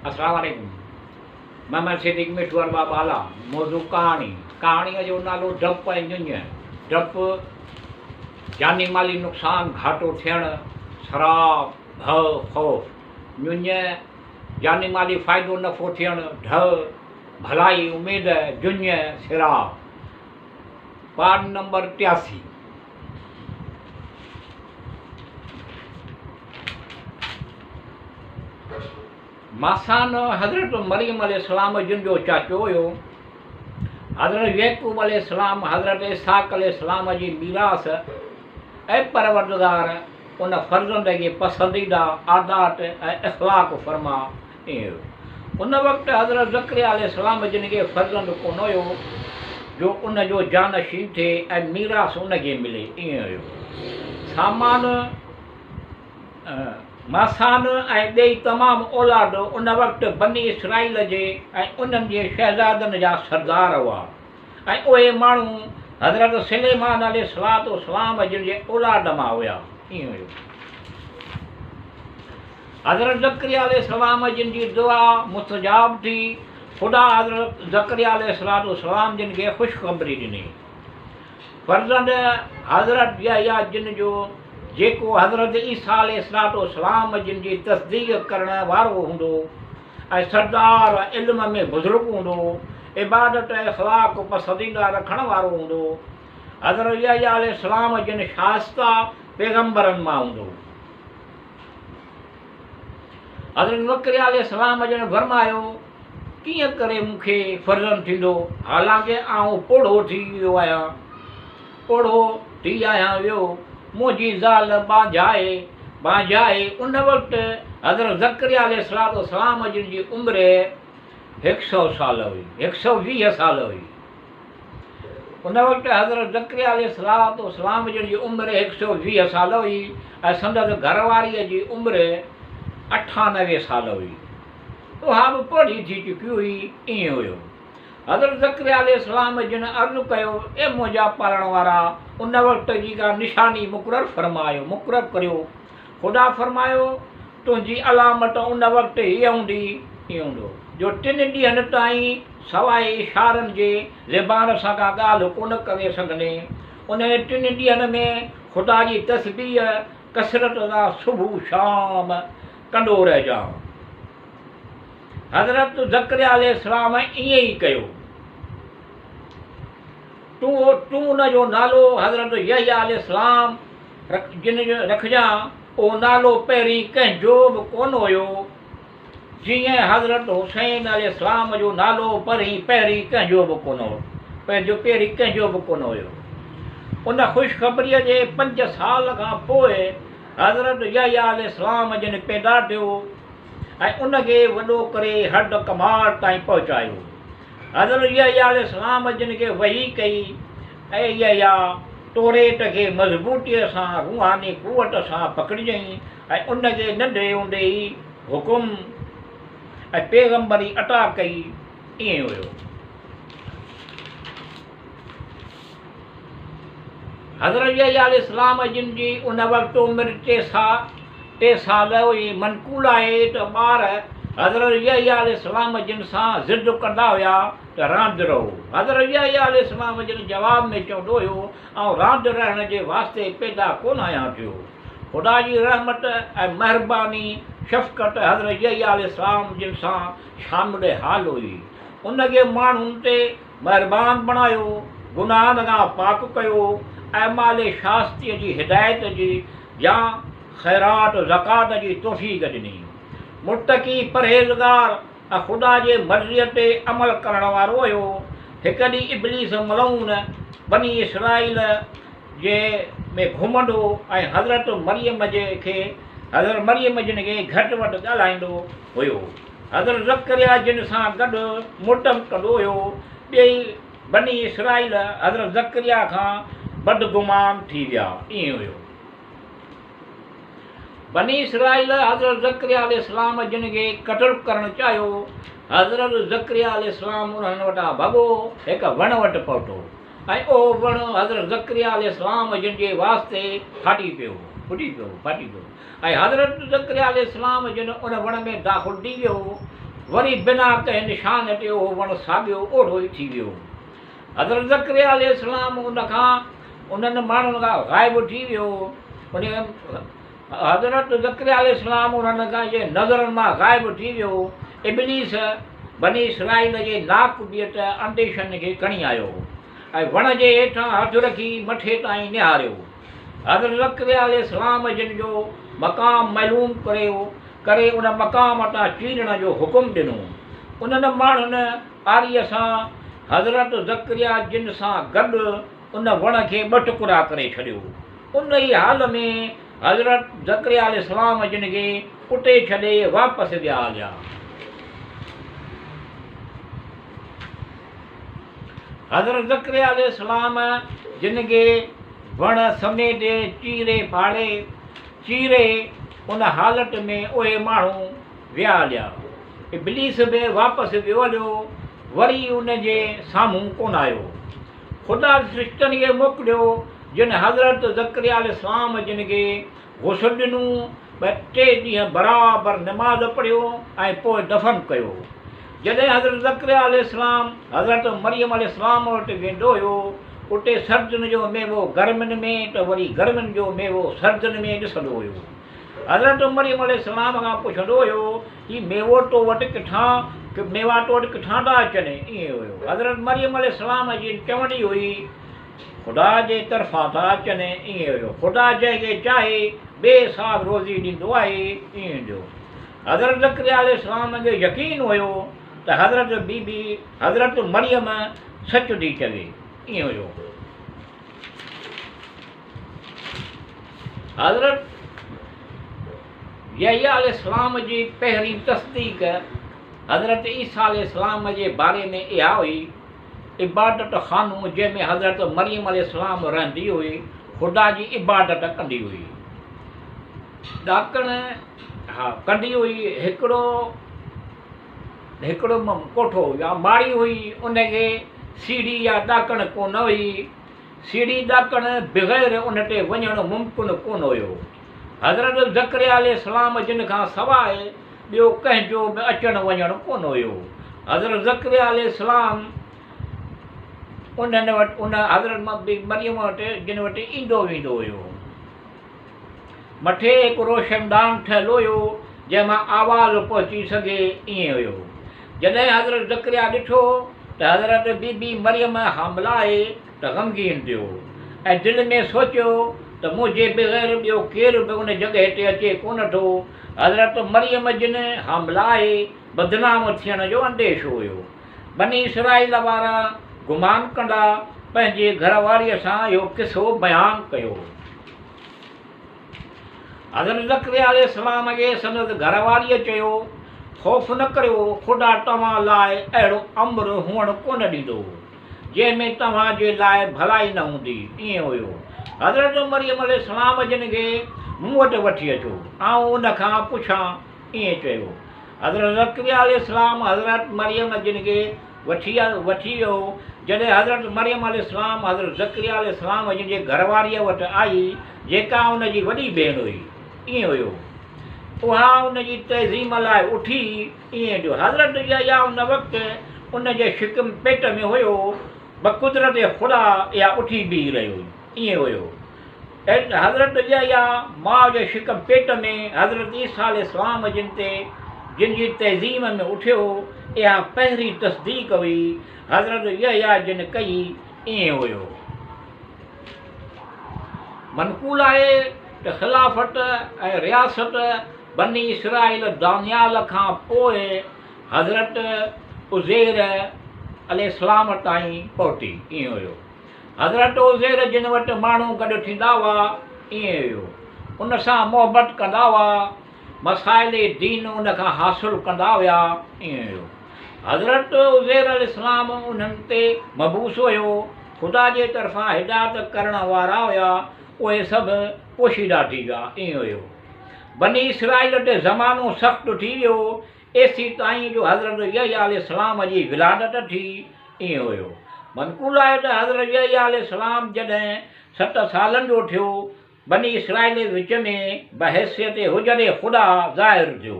अस्सलाम वालेकुम। मैं सिद्दीक मिठू अरबाब आला। मौजू कहाणीअ जो नालो डप ऐं ञुञ। डप जानी माली नुक़सान घाटो थियण, शराब, भउ, ख़ौफ़। ञुञ जानी माली फ़ाइदो नफ़ो थियण, ढ भलाई, उमेद, जुञ, सिराब। पाठ नंबर 83। मासान हज़रत मरियम अलैहिस्सलाम जिन जो चाचो हुयो। हज़रत याकूब अलैहिस्सलाम हज़रत इसहाक़ अलैहिस्सलाम जी मीरास ऐं परवरदिगार उन फ़र्ज़ंद खे पसंदीदा आदात ऐं इख़्लाक़ फ़रमा ईअं। उन वक़्तु हज़रत ज़करिया अलैहिस्सलाम जिन खे फ़र्ज़ंद कोन हुयो जो उन जो जानशीन थिए ऐं मीरास उनखे मिले ईअं हुयो। मासान ऐं ॿई तमामु औलाद उन वक़्तु बनी इसराईल जे ऐं उन्हनि जे शहज़ादनि जा सरदार हुआ ऐं उहे माण्हू हज़रत सुलेमान अलैहिस्सलाम जिन जे औलाद मां हुया ईअं हुयो। हज़रत ज़करिया अलैहिस्सलाम जिन जी दुआ मुस्तजाब थी। ख़ुदा हज़रत ज़करिया अलैहिस्सलाम जिन खे ख़ुशख़बरी ॾिनी। फ़र्ज़ंद हज़रत यहया जिन जो जेको हज़रत ईसा अलैहिस्सलाम जिन जी तस्दीक़ करण वारो हूंदो ऐं सरदार इल्म में बुज़ुर्ग हूंदो, इबादत ऐं इख़्लाक़ पसंदीदा रखण वारो हूंदो। हज़रत यहया अलैहिस्सलाम जिन शाइस्ता पैगम्बरनि मां हूंदो। हज़रत ज़करिया अलैहिस्सलाम जिन फरमायो, कीअं करे मूंखे फ़र्ज़ंद थींदो, हालांकि आउं पोढ़ो थी वियो आहियां। वियो मुंहिंजी ज़ाल बांझाए। उन वक़्तु हज़रत ज़करिया अलैहिस्सलाम जिन जी उमिरि 100 साल हुई, 120 साल हुई। उन वक़्तु हज़रत ज़करिया अलैहिस्सलाम जिन जी उमिरि 120 साल हुई ऐं संदसि घरवारीअ जी उमिरि 98 साल हुई। उहा बि पढ़ी थी चुकी हुई ईअं हुयो। हज़रत ज़करिया अलैहिस्सलाम जिन अर्ज़ु कयो, ए मुंहिंजा पालण वारा, उन वक़्त जी का निशानी मुक़ररु करियो। ख़ुदा फरमायो, तुंहिंजी अलामत उन वक़्तु हीअ हूंदी जो 3 ॾींहंनि ताईं सवाइ इशारनि जे ज़बान सां का ॻाल्हि कोन करे सघंदे। उन 3 ॾींहंनि में ख़ुदा जी तस्बीह कसरत सां सुबुह शाम कंदो रहिजांइ। हज़रत ज़करिया अलैहिस्सलाम ईअं ई कयो। तूं उन जो नालो हज़रत यहया अलैहिस्सलाम जिन जो रखजांइ, उहो नालो पहिरीं कंहिंजो बि कोन हुयो, जीअं हज़रत हुसैन अलैहिस्सलाम जो नालो पहिरीं कंहिंजो बि कोन हुयो। उन ख़ुशख़बरीअ जे 5 साल खां पोइ हज़रत यहया अलैहिस्सलाम जिन पैदा थियो ऐं उनखे वॾो करे हद कमाल ताईं पहुचायो। हज़रत यहया अलैहिस्सलाम जिन खे वही कई, ऐं यहया तौरेत खे मज़बूतीअ सां रूहानी क़ुवत सां पकड़िजईं ऐं उनखे नंढे हूंदे ई हुकुम ऐं पैगम्बरी अता कई ईअं हुयो। हज़रत यहया अलैहिस्सलाम जिन जी उन वक़्तु उमिरि 3 साल हुई। मनक़ूल आहे त ॿार हज़रत यहया अलैहिस्सलाम जिन सां ज़िद कंदा हुया त रांदि रहो। हज़रत यहया अलैहिस्सलाम जिन जवाब में चवंदो हुयो, आउं रांदि रहण जे वास्ते पैदा कोन आहियां थियो। ख़ुदा जी रहमत ऐं महिरबानी शफ़क़त हज़रत यहया अलैहिस्सलाम जिन सां शामिल हाल हुई। उनखे माण्हुनि ते महिरबान बणायो, गुनाहनि खां पाक कयो ऐं माले शास्तीअ जी हिदायत जी या ख़ैरात ज़कात जी तौफ़ीक़ ॾिनी। मुत्तक़ी परहेज़गार ऐं ख़ुदा जे मर्ज़ीअ ते अमल करण वारो हुयो। हिकु ॾींहुं इब्लीस मलऊन बनी इसराईल जे में घुमंदो ऐं हज़रत मरियम जिन खे घटि वधि ॻाल्हाईंदो हुयो। हज़रत ज़करिया जिन सां गॾु मुटम कंदो हुयो। ॿई बनी इसराईल हज़रत ज़करिया खां बदगुमान थी विया ईअं हुयो। बनी इसराईल हज़रत ज़करिया अलैहिस्सलाम जिन खे क़त्ल करणु चाहियो। हज़रत ज़करिया अलैहिस्सलाम उन्हनि वटां भॻो हिकु वण वटि पहुतो ऐं उहो वण हज़रत ज़करिया अलैहिस्सलाम जिन जे वास्ते फाटी पियो ऐं हज़रत ज़करिया अलैहिस्सलाम जिन उन वण में दाख़िल थी वियो। वरी बिना कंहिं निशान ते उहो वणु साॻियो ओढ़ो ई थी वियो। हज़रत ज़करिया अलैहिस्सलाम उन्हनि माण्हुनि खां ग़ाइबु थी वियो। उन हज़रत ज़करिया अलैहिस्सलाम उन्हनि खां जे नज़रनि मां ग़ाइबु थी वियो। इब्लीस बनी इसराईल जे नाक़बियत अंदेशनि खे खणी आयो ऐं वण जे हेठां हथु रखी मथे ताईं निहारियो। हज़रत ज़करिया अलैहिस्सलाम जिन जो मक़ाम मालूम करे उन मक़ाम तां चीरण जो हुकुम ॾिनो। उन्हनि माण्हुनि आरीअ सां हज़रत ज़करिया जिन सां गॾु उन वण खे ॿ टुकड़ा करे छॾियो। उन ई हाल में हज़रत ज़करिया अलैहिस्सलाम जिन खे उते छॾे वापसि विया हलिया। हज़रत ज़करिया अलैहिस्सलाम जिन खे वण समेटे चीरे उन हालत में उहे माण्हू विया हलिया। इब्लीस बि वापसि वियो हलियो, वरी उन जे साम्हूं कोन आयो। ख़ुदा फ़रिश्तनि खे मोकिलियो जिन हज़रत ज़करिया अलैहिस्सलाम जिन खे गुस्ल ॾिनो, 3 ॾींहं बराबरि निमाज़ पढ़ियो ऐं पोइ दफ़न कयो। जॾहिं हज़रत ज़करिया अलैहिस्सलाम हज़रत मरियम अलैहिस्सलाम वटि वेंदो हुयो, उते सर्दियुनि जो मेवो गर्मियुनि में त वरी गर्मियुनि जो मेवो सर्दियुनि में ॾिसंदो हुयो। हज़रत मरियम अलैहिस्सलाम खां पुछंदो हुयो ही मेवा तो वटि किथां था अचनि। ईअं हुयो। हज़रत मरियम अलैहिस्सलाम जी चवणी हुई ख़ुदा जे तरफ़ां था अचनि। ईअं हुयो। ख़ुदा जंहिंखे चाहे ॿिए सां रोज़ी ॾींदो आहे। ईअं जो हज़रत ज़करिया अलैहिस्सलाम खे यकीन हुयो त हज़रत मरियम सच थी चवे। ईअं हुयो। हज़रत यहया अलैहिस्सलाम जी पहिरीं तस्दीक़ हज़रत ईसा अलैहिस्सलाम जे बारे में इहा हुई, इबादत ख़ानो जंहिंमें हज़रत मरियम अलैहिस्सलाम रहंदी हुई, ख़ुदा जी इबादत कंदी हुई। ॾाकण कंदी हुई। हिकिड़ो कोठो या माड़ी हुई, उनखे सीढ़ी या ॾाकण कोन हुई। सीढ़ी ॾाकण बग़ैर उन ते वञणु मुमकिन कोन हुयो। हज़रत ज़करिया अलैहिस्सलाम जिन खां सवाइ ॿियो कंहिंजो बि अचणु वञणु कोन हुयो। हज़रत ज़करिया अलैहिस्सलाम उन हज़रत मरियम वटि जिन वटि ईंदो वेंदो हुयो। मथे हिकु रोशनदान ठहियलु हुयो जंहिंमां आवाज़ पहुची सघे। ईअं हुयो। जॾहिं हज़रत ज़करिया ॾिठो त हज़रत बीबी मरियम हामिला आहे त ग़मगीन थियो ऐं दिलि में सोचियो त मुंहिंजे बग़ैर ॿियो केरु बि उन जॻह ते अचे कोन थो। हज़रत मरियम जिन हामिला आहे, बदनाम थियण जो अंदेशो हुयो। बनी इसराईल वारा गुमान कंदा पंहिंजे घरवारीअ सां इहो किसो बयानु कयो। हज़रत ज़करिया अलैहिस्सलाम खे संदसि घरवारीअ चयो ख़ौफ़ न करियो, ख़ुदा तव्हां लाइ अहिड़ो अमरु हुअणु कोन ॾींदो जंहिंमें तव्हांजे लाइ भलाई न हूंदी। ईअं हुयो। हज़रत मरियम अलैहिस्सलाम जिन खे मूं वटि वठी अचो, आउं उन खां पुछां। ईअं चयो। हज़रत ज़करिया अलैहिस्सलाम हज़रत मरियम जिन खे वठी वियो। जॾहिं हज़रत मरियम अलैहिस्सलाम हज़रत ज़करिया अलैहिस्सलाम जिन जे घरवारीअ वटि आई, जेका उनजी वॾी भेण हुई, ईअं हुयो, उहा उनजी तहज़ीम लाइ उठी। ईअं जो हज़रत यहया उन वक़्तु उन जे शिकम पेट में हुयो, बक़ुदरत ख़ुदा इहा उठी बीह रहियो। ईअं हुयो। हज़रत यहया माउ जे शिकम पेट में हज़रत ईसा अलैहिस्सलाम जिन जी तहज़ीम में उथियो, इहा पहिरीं तस्दीक़ हुई हज़रत यहया जिन कई। ईअं हुयो। मनक़ूल आहे त ख़िलाफ़त ऐं रियासत बनी इसराईल दानियाल खां पोइ हज़रत उज़ैर अलैहिस्सलाम ताईं पहुती। ईअं हुयो। हज़रत उज़ैर जिन वटि माण्हू गॾु थींदा हुआ, ईअं हुयो, उन सां मोहबत कंदा हुआ, मसाइल दीन उन खां हासिलु कंदा हुआ। ईअं हुयो। हज़रत उज़ैर अलैहिस्सलाम उन्हनि ते मबूस हुयो। ख़ुदा जे तरफ़ां हिदायत करण वारा हुआ, उहे सभु पोशीदा थी विया। ईअं हुयो। बनी इसराईल ते ज़मानो सख़्तु थी वियो, एसी ताईं जो हज़रत यहया अलैहिस्सलाम जी विलादत थी। ईअं हुयो। मनक़ूल आहे त हज़रत यहया अलैहिस्सलाम जॾहिं 7 सालनि जो थियो, बनी इसराईल विच में बहैसियत हुजरे ख़ुदा ज़ाहिर थियो।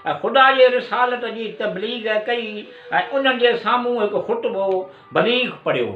ऐं ख़ुदा जे रिसालत जी तबलीग कई ऐं उन्हनि जे साम्हूं हिकु ख़ुतबो बलीग पढ़ियो।